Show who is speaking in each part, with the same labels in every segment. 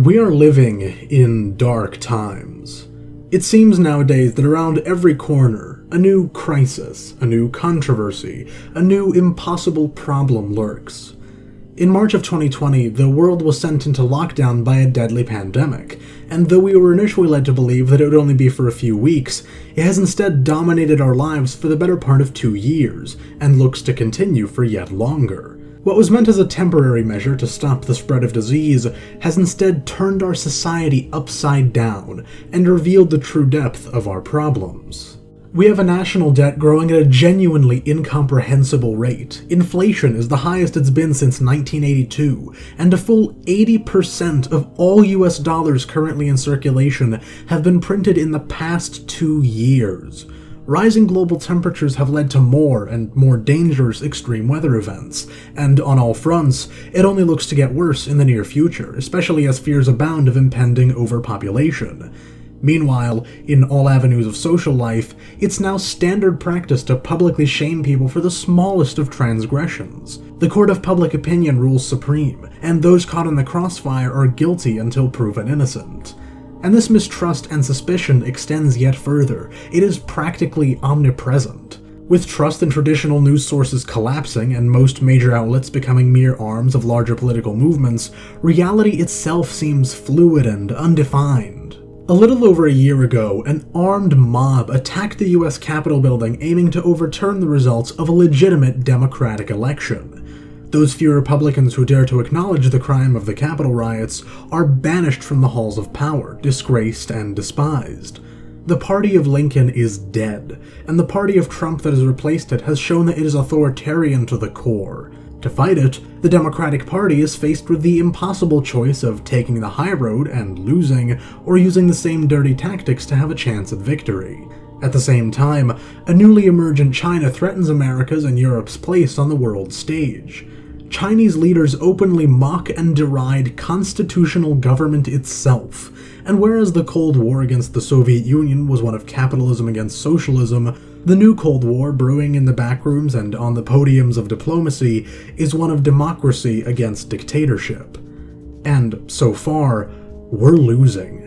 Speaker 1: We are living in dark times. It seems nowadays that around every corner, a new crisis, a new controversy, a new impossible problem lurks. In March of 2020, the world was sent into lockdown by a deadly pandemic, and though we were initially led to believe that it would only be for a few weeks, it has instead dominated our lives for the better part of 2 years, and looks to continue for yet longer. What was meant as a temporary measure to stop the spread of disease has instead turned our society upside down and revealed the true depth of our problems. We have a national debt growing at a genuinely incomprehensible rate. Inflation is the highest it's been since 1982, and a full 80% of all US dollars currently in circulation have been printed in the past 2 years. Rising global temperatures have led to more and more dangerous extreme weather events, and on all fronts, it only looks to get worse in the near future, especially as fears abound of impending overpopulation. Meanwhile, in all avenues of social life, it's now standard practice to publicly shame people for the smallest of transgressions. The court of public opinion rules supreme, and those caught in the crossfire are guilty until proven innocent. And this mistrust and suspicion extends yet further. It is practically omnipresent. With trust in traditional news sources collapsing and most major outlets becoming mere arms of larger political movements, reality itself seems fluid and undefined. A little over a year ago, an armed mob attacked the US Capitol building aiming to overturn the results of a legitimate democratic election. Those few Republicans who dare to acknowledge the crime of the Capitol riots are banished from the halls of power, disgraced and despised. The party of Lincoln is dead, and the party of Trump that has replaced it has shown that it is authoritarian to the core. To fight it, the Democratic Party is faced with the impossible choice of taking the high road and losing, or using the same dirty tactics to have a chance at victory. At the same time, a newly emergent China threatens America's and Europe's place on the world stage. Chinese leaders openly mock and deride constitutional government itself, and whereas the Cold War against the Soviet Union was one of capitalism against socialism, the new Cold War brewing in the backrooms and on the podiums of diplomacy is one of democracy against dictatorship. And so far, we're losing.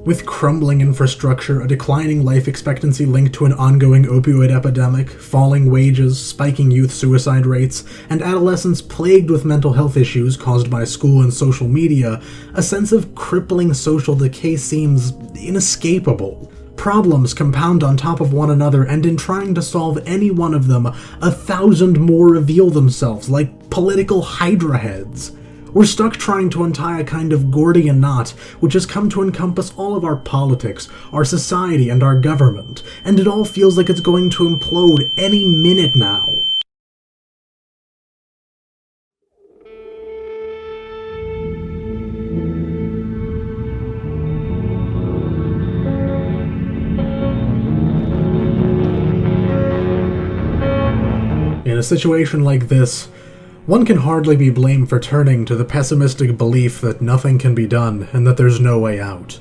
Speaker 1: With crumbling infrastructure, a declining life expectancy linked to an ongoing opioid epidemic, falling wages, spiking youth suicide rates, and adolescents plagued with mental health issues caused by school and social media, a sense of crippling social decay seems inescapable. Problems compound on top of one another, and in trying to solve any one of them, 1,000 more reveal themselves like political hydra heads. We're stuck trying to untie a kind of Gordian knot, which has come to encompass all of our politics, our society, and our government, and it all feels like it's going to implode any minute now. In a situation like this, one can hardly be blamed for turning to the pessimistic belief that nothing can be done and that there's no way out.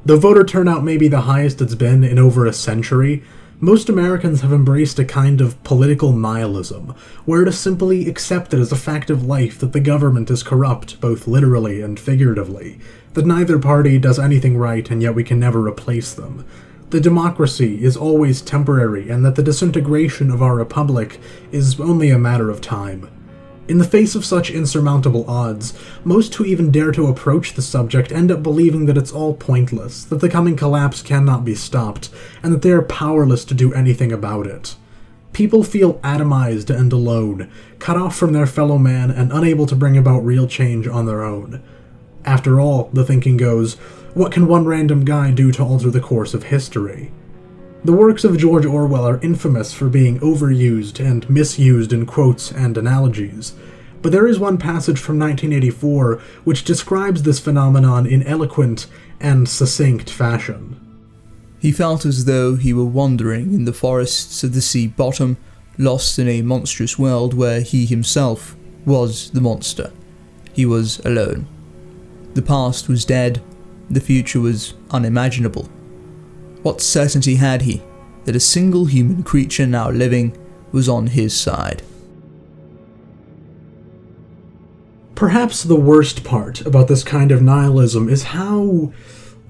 Speaker 1: Though voter turnout may be the highest it's been in over a century, most Americans have embraced a kind of political nihilism, where it is simply accepted as a fact of life that the government is corrupt, both literally and figuratively, that neither party does anything right and yet we can never replace them. The democracy is always temporary, and that the disintegration of our republic is only a matter of time. In the face of such insurmountable odds, most who even dare to approach the subject end up believing that it's all pointless, that the coming collapse cannot be stopped, and that they are powerless to do anything about it. People feel atomized and alone, cut off from their fellow man and unable to bring about real change on their own. After all, the thinking goes, what can one random guy do to alter the course of history? The works of George Orwell are infamous for being overused and misused in quotes and analogies, but there is one passage from 1984 which describes this phenomenon in eloquent and succinct fashion.
Speaker 2: He felt as though he were wandering in the forests of the sea bottom, lost in a monstrous world where he himself was the monster. He was alone. The past was dead, the future was unimaginable. What certainty had he that a single human creature now living was on his side?
Speaker 1: Perhaps the worst part about this kind of nihilism is how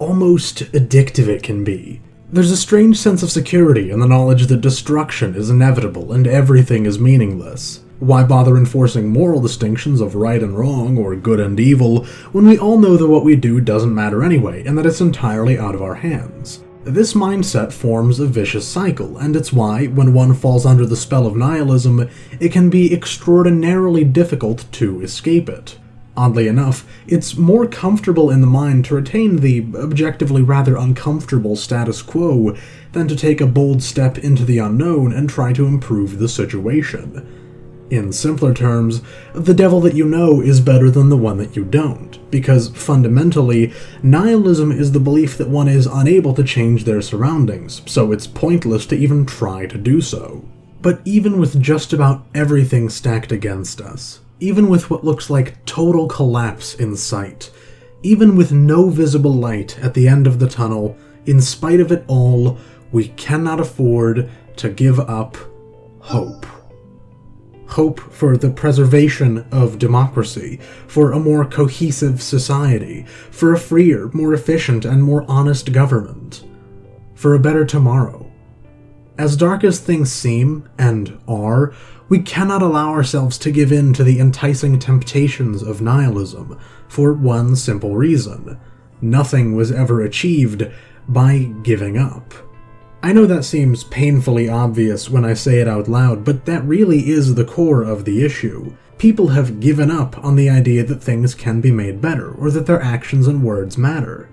Speaker 1: almost addictive it can be. There's a strange sense of security in the knowledge that destruction is inevitable and everything is meaningless. Why bother enforcing moral distinctions of right and wrong, or good and evil, when we all know that what we do doesn't matter anyway, and that it's entirely out of our hands? This mindset forms a vicious cycle, and it's why, when one falls under the spell of nihilism, it can be extraordinarily difficult to escape it. Oddly enough, it's more comfortable in the mind to retain the objectively rather uncomfortable status quo than to take a bold step into the unknown and try to improve the situation. In simpler terms, the devil that you know is better than the one that you don't, because fundamentally, nihilism is the belief that one is unable to change their surroundings, so it's pointless to even try to do so. But even with just about everything stacked against us, even with what looks like total collapse in sight, even with no visible light at the end of the tunnel, in spite of it all, we cannot afford to give up hope. Hope for the preservation of democracy, for a more cohesive society, for a freer, more efficient, and more honest government, for a better tomorrow. As dark as things seem, and are, we cannot allow ourselves to give in to the enticing temptations of nihilism, for one simple reason: nothing was ever achieved by giving up. I know that seems painfully obvious when I say it out loud, but that really is the core of the issue. People have given up on the idea that things can be made better, or that their actions and words matter.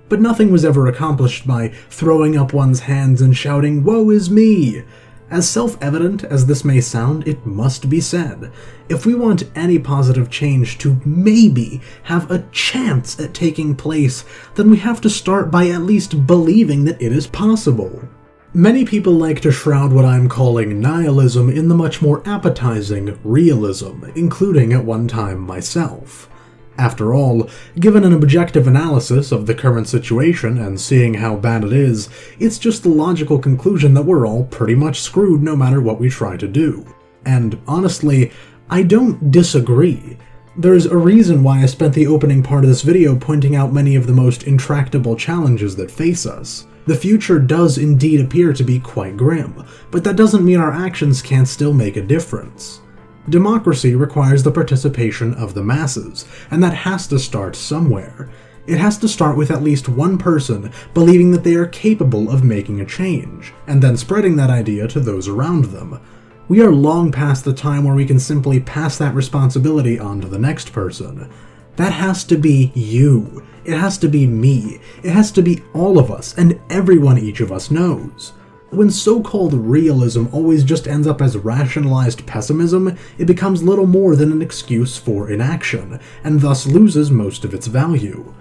Speaker 1: But nothing was ever accomplished by throwing up one's hands and shouting, "Woe is me!" As self-evident as this may sound, it must be said. If we want any positive change to maybe have a chance at taking place, then we have to start by at least believing that it is possible. Many people like to shroud what I'm calling nihilism in the much more appetizing realism, including at one time myself. After all, given an objective analysis of the current situation and seeing how bad it is, it's just the logical conclusion that we're all pretty much screwed no matter what we try to do. And honestly, I don't disagree. There's a reason why I spent the opening part of this video pointing out many of the most intractable challenges that face us. The future does indeed appear to be quite grim, but that doesn't mean our actions can't still make a difference. Democracy requires the participation of the masses, and that has to start somewhere. It has to start with at least one person believing that they are capable of making a change, and then spreading that idea to those around them. We are long past the time where we can simply pass that responsibility on to the next person. That has to be you. It has to be me. It has to be all of us, and everyone each of us knows. When so-called realism always just ends up as rationalized pessimism, it becomes little more than an excuse for inaction, and thus loses most of its value.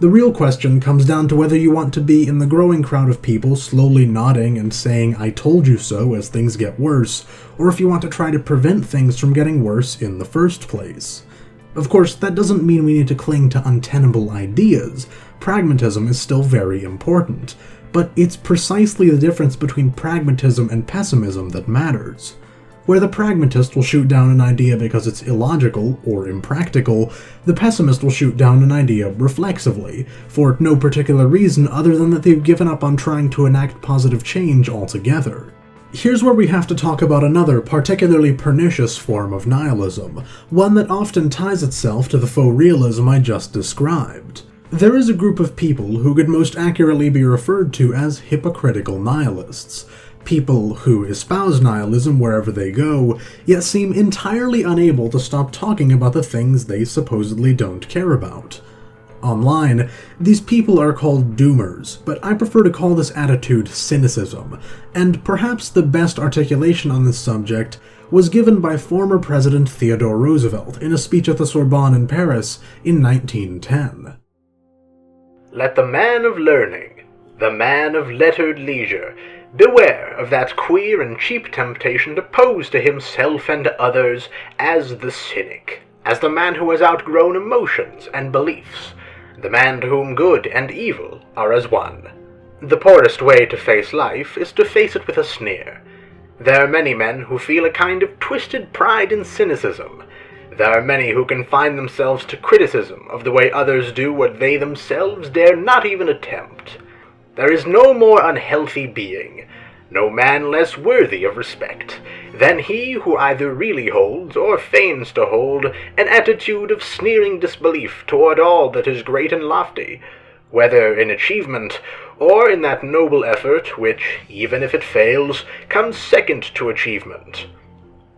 Speaker 1: The real question comes down to whether you want to be in the growing crowd of people slowly nodding and saying "I told you so" as things get worse, or if you want to try to prevent things from getting worse in the first place. Of course, that doesn't mean we need to cling to untenable ideas. Pragmatism is still very important. But it's precisely the difference between pragmatism and pessimism that matters. Where the pragmatist will shoot down an idea because it's illogical or impractical, the pessimist will shoot down an idea reflexively, for no particular reason other than that they've given up on trying to enact positive change altogether. Here's where we have to talk about another particularly pernicious form of nihilism, one that often ties itself to the faux realism I just described. There is a group of people who could most accurately be referred to as hypocritical nihilists. People who espouse nihilism wherever they go, yet seem entirely unable to stop talking about the things they supposedly don't care about. Online, these people are called doomers, but I prefer to call this attitude cynicism, and perhaps the best articulation on this subject was given by former President Theodore Roosevelt in a speech at the Sorbonne in Paris in 1910.
Speaker 3: Let the man of learning, the man of lettered leisure, beware of that queer and cheap temptation to pose to himself and others as the cynic, as the man who has outgrown emotions and beliefs, the man to whom good and evil are as one. The poorest way to face life is to face it with a sneer. There are many men who feel a kind of twisted pride in cynicism. There are many who confine themselves to criticism of the way others do what they themselves dare not even attempt. There is no more unhealthy being, no man less worthy of respect, than he who either really holds, or feigns to hold, an attitude of sneering disbelief toward all that is great and lofty, whether in achievement, or in that noble effort which, even if it fails, comes second to achievement.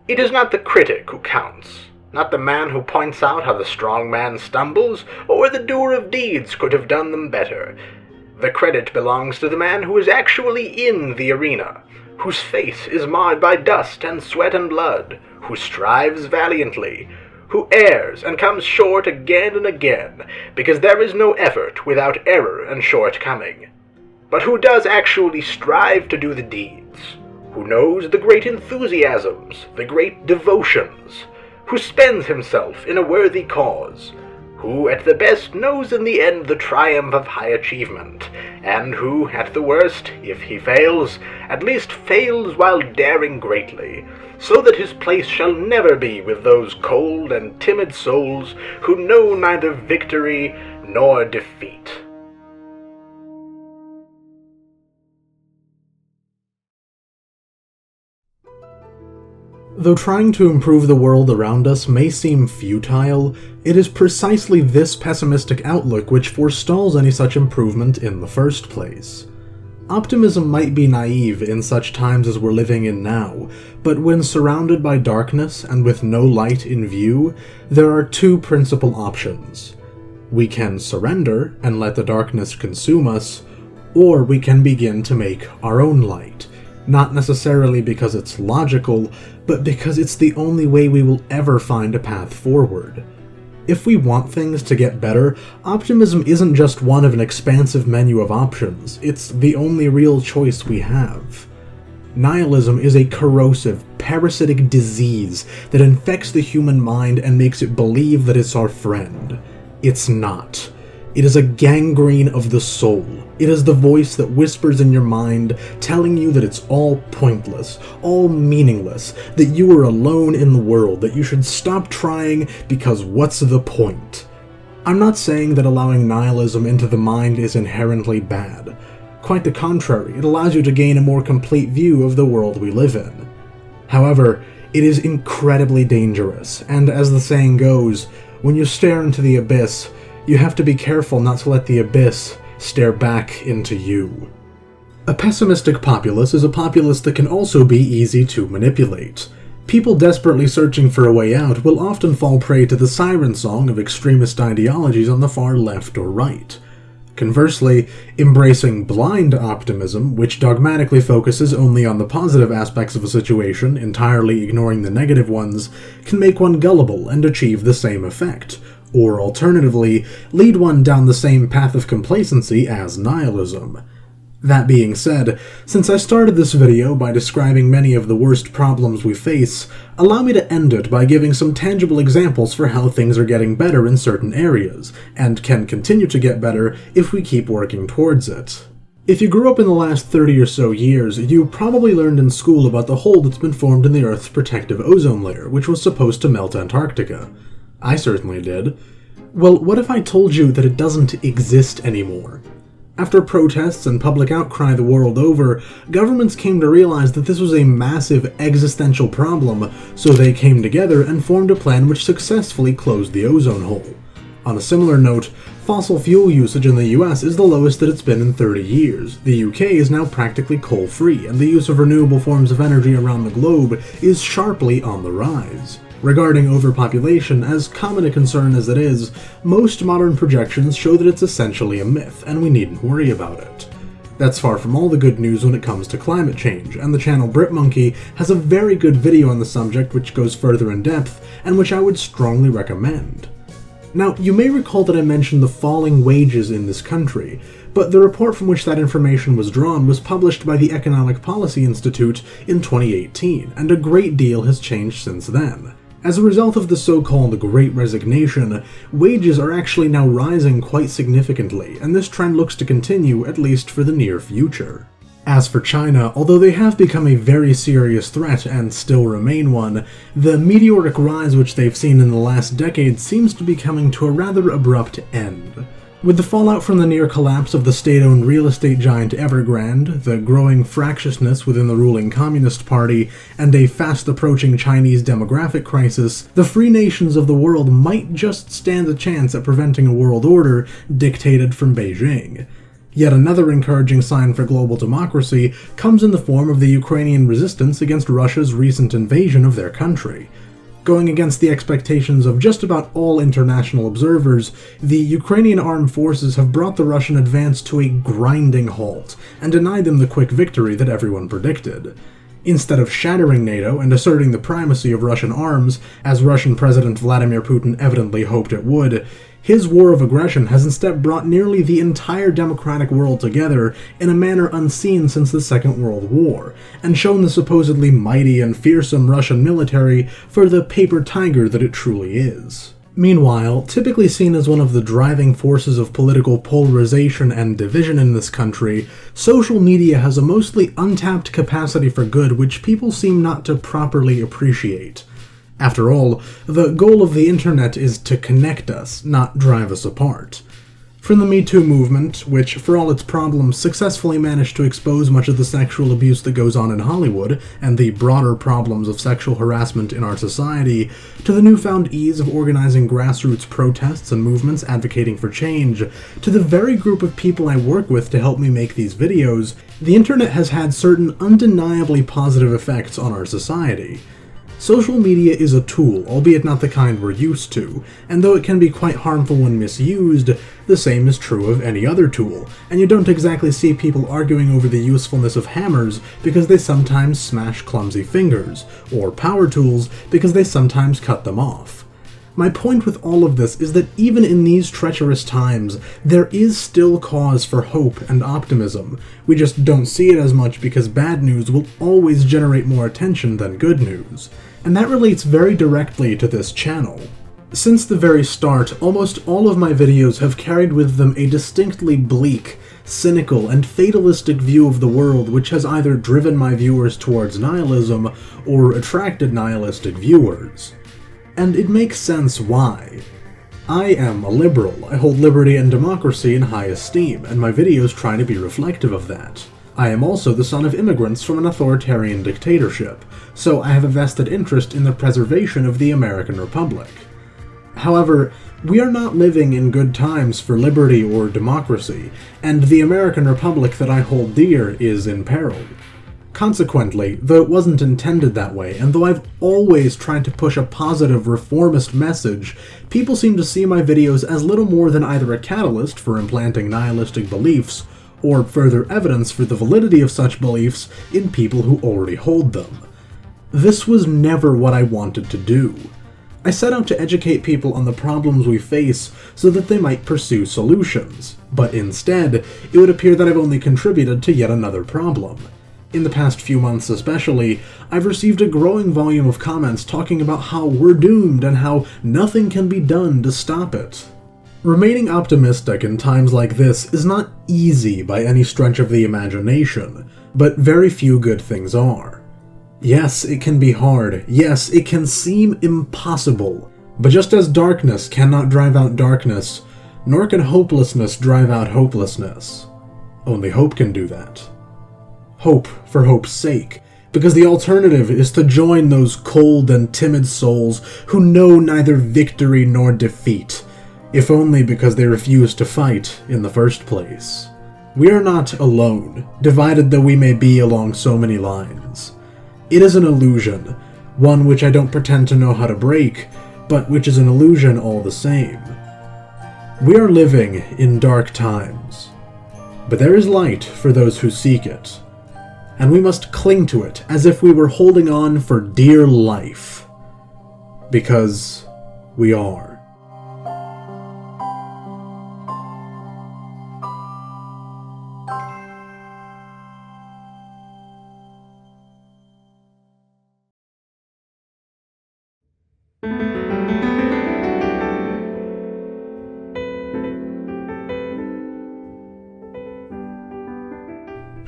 Speaker 3: It is not the critic who counts, not the man who points out how the strong man stumbles, or the doer of deeds could have done them better. The credit belongs to the man who is actually in the arena, whose face is marred by dust and sweat and blood, who strives valiantly, who errs and comes short again and again, because there is no effort without error and shortcoming, but who does actually strive to do the deeds, who knows the great enthusiasms, the great devotions, who spends himself in a worthy cause, who at the best knows in the end the triumph of high achievement, and who, at the worst, if he fails, at least fails while daring greatly, so that his place shall never be with those cold and timid souls who know neither victory nor defeat.
Speaker 1: Though trying to improve the world around us may seem futile, it is precisely this pessimistic outlook which forestalls any such improvement in the first place. Optimism might be naive in such times as we're living in now, but when surrounded by darkness and with no light in view, there are two principal options. We can surrender and let the darkness consume us, or we can begin to make our own light. Not necessarily because it's logical, but because it's the only way we will ever find a path forward. If we want things to get better, optimism isn't just one of an expansive menu of options, it's the only real choice we have. Nihilism is a corrosive, parasitic disease that infects the human mind and makes it believe that it's our friend. It's not. It is a gangrene of the soul. It is the voice that whispers in your mind, telling you that it's all pointless, all meaningless, that you are alone in the world, that you should stop trying because what's the point? I'm not saying that allowing nihilism into the mind is inherently bad. Quite the contrary, it allows you to gain a more complete view of the world we live in. However, it is incredibly dangerous, and as the saying goes, when you stare into the abyss, you have to be careful not to let the abyss stare back into you. A pessimistic populace is a populace that can also be easy to manipulate. People desperately searching for a way out will often fall prey to the siren song of extremist ideologies on the far left or right. Conversely, embracing blind optimism, which dogmatically focuses only on the positive aspects of a situation, entirely ignoring the negative ones, can make one gullible and achieve the same effect, or alternatively, lead one down the same path of complacency as nihilism. That being said, since I started this video by describing many of the worst problems we face, allow me to end it by giving some tangible examples for how things are getting better in certain areas, and can continue to get better if we keep working towards it. If you grew up in the last 30 or so years, you probably learned in school about the hole that's been formed in the Earth's protective ozone layer, which was supposed to melt Antarctica. I certainly did. Well, what if I told you that it doesn't exist anymore? After protests and public outcry the world over, governments came to realize that this was a massive existential problem, so they came together and formed a plan which successfully closed the ozone hole. On a similar note, fossil fuel usage in the US is the lowest that it's been in 30 years. The UK is now practically coal-free, and the use of renewable forms of energy around the globe is sharply on the rise. Regarding overpopulation, as common a concern as it is, most modern projections show that it's essentially a myth, and we needn't worry about it. That's far from all the good news when it comes to climate change, and the channel BritMonkey has a very good video on the subject which goes further in depth, and which I would strongly recommend. Now, you may recall that I mentioned the falling wages in this country, but the report from which that information was drawn was published by the Economic Policy Institute in 2018, and a great deal has changed since then. As a result of the so-called Great Resignation, wages are actually now rising quite significantly, and this trend looks to continue at least for the near future. As for China, although they have become a very serious threat and still remain one, the meteoric rise which they've seen in the last decade seems to be coming to a rather abrupt end. With the fallout from the near collapse of the state-owned real estate giant Evergrande, the growing fractiousness within the ruling Communist Party, and a fast-approaching Chinese demographic crisis, the free nations of the world might just stand a chance at preventing a world order dictated from Beijing. Yet another encouraging sign for global democracy comes in the form of the Ukrainian resistance against Russia's recent invasion of their country. Going against the expectations of just about all international observers, the Ukrainian armed forces have brought the Russian advance to a grinding halt and denied them the quick victory that everyone predicted. Instead of shattering NATO and asserting the primacy of Russian arms, as Russian President Vladimir Putin evidently hoped it would, his war of aggression has instead brought nearly the entire democratic world together in a manner unseen since the Second World War, and shown the supposedly mighty and fearsome Russian military for the paper tiger that it truly is. Meanwhile, typically seen as one of the driving forces of political polarization and division in this country, social media has a mostly untapped capacity for good which people seem not to properly appreciate. After all, the goal of the internet is to connect us, not drive us apart. From the Me Too movement, which, for all its problems, successfully managed to expose much of the sexual abuse that goes on in Hollywood, and the broader problems of sexual harassment in our society, to the newfound ease of organizing grassroots protests and movements advocating for change, to the very group of people I work with to help me make these videos, the internet has had certain undeniably positive effects on our society. Social media is a tool, albeit not the kind we're used to, and though it can be quite harmful when misused, the same is true of any other tool, and you don't exactly see people arguing over the usefulness of hammers because they sometimes smash clumsy fingers, or power tools because they sometimes cut them off. My point with all of this is that even in these treacherous times, there is still cause for hope and optimism. We just don't see it as much because bad news will always generate more attention than good news. And that relates very directly to this channel. Since the very start, almost all of my videos have carried with them a distinctly bleak, cynical, and fatalistic view of the world which has either driven my viewers towards nihilism or attracted nihilistic viewers. And it makes sense why. I am a liberal. I hold liberty and democracy in high esteem, and my videos try to be reflective of that. I am also the son of immigrants from an authoritarian dictatorship, so I have a vested interest in the preservation of the American Republic. However, we are not living in good times for liberty or democracy, and the American Republic that I hold dear is in peril. Consequently, though it wasn't intended that way, and though I've always tried to push a positive reformist message, people seem to see my videos as little more than either a catalyst for implanting nihilistic beliefs, or further evidence for the validity of such beliefs in people who already hold them. This was never what I wanted to do. I set out to educate people on the problems we face so that they might pursue solutions, but instead, it would appear that I've only contributed to yet another problem. In the past few months especially, I've received a growing volume of comments talking about how we're doomed and how nothing can be done to stop it. Remaining optimistic in times like this is not easy by any stretch of the imagination, but very few good things are. Yes, it can be hard. Yes, it can seem impossible. But just as darkness cannot drive out darkness, nor can hopelessness drive out hopelessness. Only hope can do that. Hope for hope's sake, because the alternative is to join those cold and timid souls who know neither victory nor defeat, if only because they refuse to fight in the first place. We are not alone, divided though we may be along so many lines. It is an illusion, one which I don't pretend to know how to break, but which is an illusion all the same. We are living in dark times, but there is light for those who seek it, and we must cling to it as if we were holding on for dear life, because we are.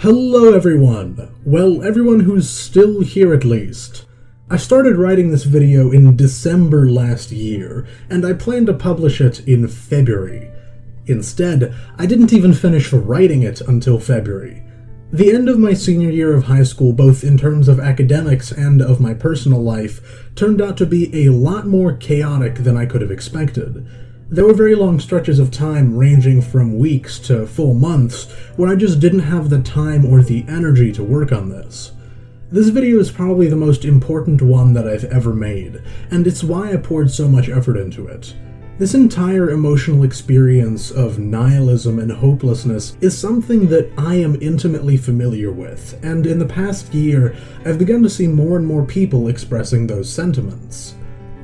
Speaker 1: Hello everyone! Well, everyone who's still here at least. I started writing this video in December last year, and I planned to publish it in February. Instead, I didn't even finish writing it until February. The end of my senior year of high school, both in terms of academics and of my personal life, turned out to be a lot more chaotic than I could have expected. There were very long stretches of time ranging from weeks to full months when I just didn't have the time or the energy to work on this. This video is probably the most important one that I've ever made, and it's why I poured so much effort into it. This entire emotional experience of nihilism and hopelessness is something that I am intimately familiar with, and in the past year, I've begun to see more and more people expressing those sentiments.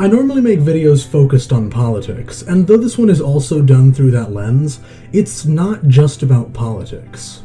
Speaker 1: I normally make videos focused on politics, and though this one is also done through that lens, it's not just about politics.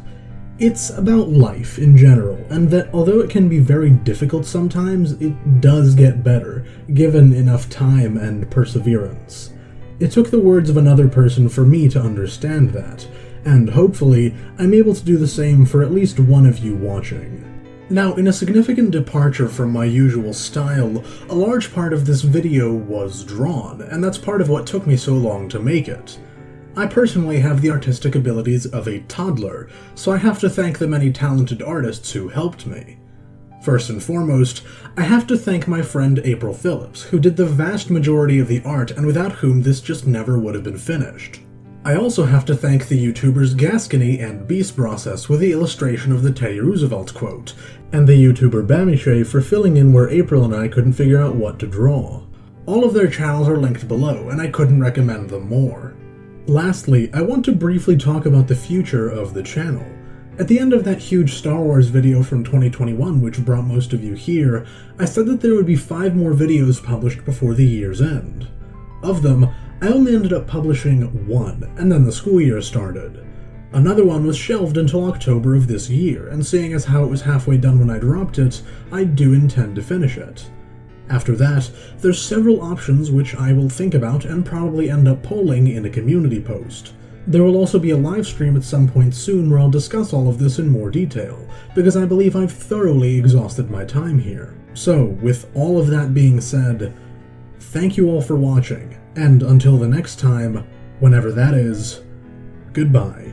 Speaker 1: It's about life in general, and that although it can be very difficult sometimes, it does get better, given enough time and perseverance. It took the words of another person for me to understand that, and hopefully, I'm able to do the same for at least one of you watching. Now, in a significant departure from my usual style, a large part of this video was drawn, and that's part of what took me so long to make it. I personally have the artistic abilities of a toddler, so I have to thank the many talented artists who helped me. First and foremost, I have to thank my friend April Phillips, who did the vast majority of the art and without whom this just never would have been finished. I also have to thank the YouTubers Gascony and Beast Process with the illustration of the Teddy Roosevelt quote, and the YouTuber Bamishay for filling in where April and I couldn't figure out what to draw. All of their channels are linked below, and I couldn't recommend them more. Lastly, I want to briefly talk about the future of the channel. At the end of that huge Star Wars video from 2021, which brought most of you here, I said that there would be 5 more videos published before the year's end. Of them, I only ended up publishing 1, and then the school year started. Another one was shelved until October of this year, and seeing as how it was halfway done when I dropped it, I do intend to finish it. After that, there's several options which I will think about and probably end up polling in a community post. There will also be a live stream at some point soon where I'll discuss all of this in more detail, because I believe I've thoroughly exhausted my time here. So, with all of that being said, thank you all for watching, and until the next time, whenever that is, goodbye.